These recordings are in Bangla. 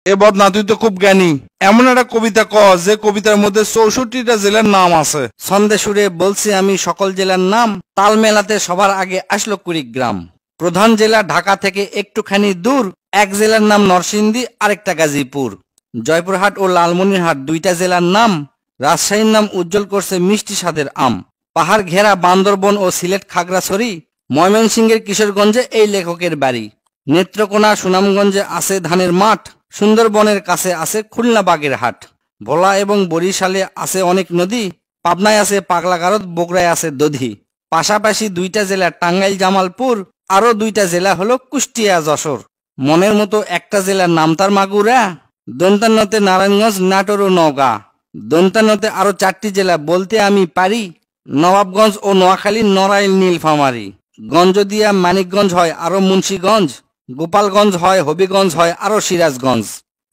এ বদনা, তুই তো খুব জ্ঞানী। এমন একটা কবিতা ক যে কবিতার মধ্যে 64টা জেলার নাম আছে। ছন্দে সুরে বলছি আমি সকল জেলার নাম, তাল মেলাতে সবার আগে আসলো কুড়িগ্রাম। প্রধান জেলা ঢাকা থেকে একটুখানি দূর, এক জেলার নাম নরসিংদী, আরেকটা গাজীপুর। জয়পুরহাট ও লালমনিরহাট দুইটা জেলার নাম, রাজশাহীর নাম উজ্জ্বল করছে মিষ্টি স্বাদের আম। পাহাড় ঘেরা বান্দরবন ও সিলেট খাগড়াছড়ি, ময়মনসিংহের কিশোরগঞ্জে এই লেখকের বাড়ি। নেত্রকোনা সুনামগঞ্জে আছে ধানের মাঠ, সুন্দরবনের কাছে আছে খুলনা বাগেরহাট। ভোলা এবং বরিশালে আছে অনেক নদী, পাবনায় আছে পাগলাগারদ, বগুড়ায় আছে দধি। পাশাপাশি দুইটা জেলা টাঙ্গাইল জামালপুর, আরো দুইটা জেলা হলো কুষ্টিয়া যশোর। মনের মতো একটা জেলার নাম তার মাগুরা, দন্তান্নতে নারায়ণগঞ্জ, নাটোর ও নওগাঁ। দন্তান্নতে আরো 4টি জেলা বলতে আমি পারি, নবাবগঞ্জ ও নোয়াখালী, নড়াইল, নীলফামারী। গঞ্জদিয়া মানিকগঞ্জ হয় আরো মুন্সীগঞ্জ, গোপালগঞ্জ হয়, হবিগঞ্জ হয় আরো সিরাজগঞ্জ।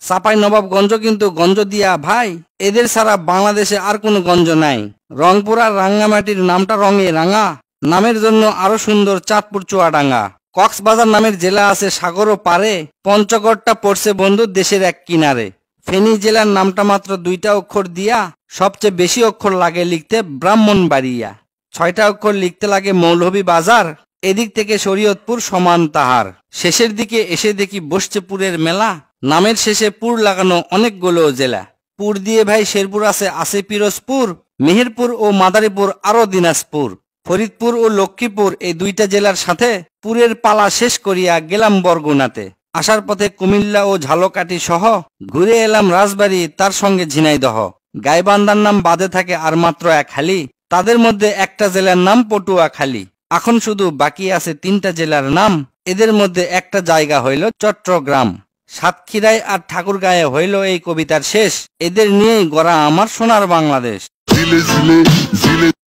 চাপাই নবাবগঞ্জ কিন্তু গঞ্জ দিয়া ভাই, এদের ছাড়া বাংলাদেশে আর কোনো গঞ্জ নাই। রংপুর আর রাঙ্গামাটির নামটা রঙে রাঙা, নামের জন্য আরো সুন্দর চাঁদপুর চুয়াডাঙ্গা। কক্সবাজার নামের জেলা আছে সাগরও পারে, পঞ্চগড়টা পড়ছে বন্ধু দেশের এক কিনারে। ফেনী জেলার নামটা মাত্র 2টা অক্ষর দিয়া, সবচেয়ে বেশি অক্ষর লাগে লিখতে ব্রাহ্মণবাড়িয়া। 6টা অক্ষর লিখতে লাগে মৌলভীবাজার, এদিক থেকে শরীয়তপুর সমান তাহার। শেষের দিকে এসে দেখি বসছে পুরের মেলা, নামের শেষে পুর লাগানো অনেকগুলো জেলা। পুর দিয়ে ভাই শেরপুর আছে পিরোজপুর, মেহেরপুর ও মাদারীপুর, আরো দিনাজপুর। ফরিদপুর ও লক্ষ্মীপুর এই দুইটা জেলার সাথে পুরের পালা শেষ করিয়া গেলাম বরগুনাতে। আসার পথে কুমিল্লা ও ঝালকাঠি সহ ঘুরে এলাম রাজবাড়ী, তার সঙ্গে ঝিনাইদহ। গাইবান্ধার নাম বাদে থাকে আর মাত্র এক হালি, তাদের মধ্যে একটা জেলার নাম পটুয়াখালী। এখন শুধু বাকি আছে 3টা জেলার নাম, এদের মধ্যে একটা জায়গা হইল চট্টগ্রাম। সাতক্ষীরায় আর ঠাকুরগাঁয়ে হইল এই কবিতার শেষ। এদের নিয়েই গড়া আমার সোনার বাংলাদেশ।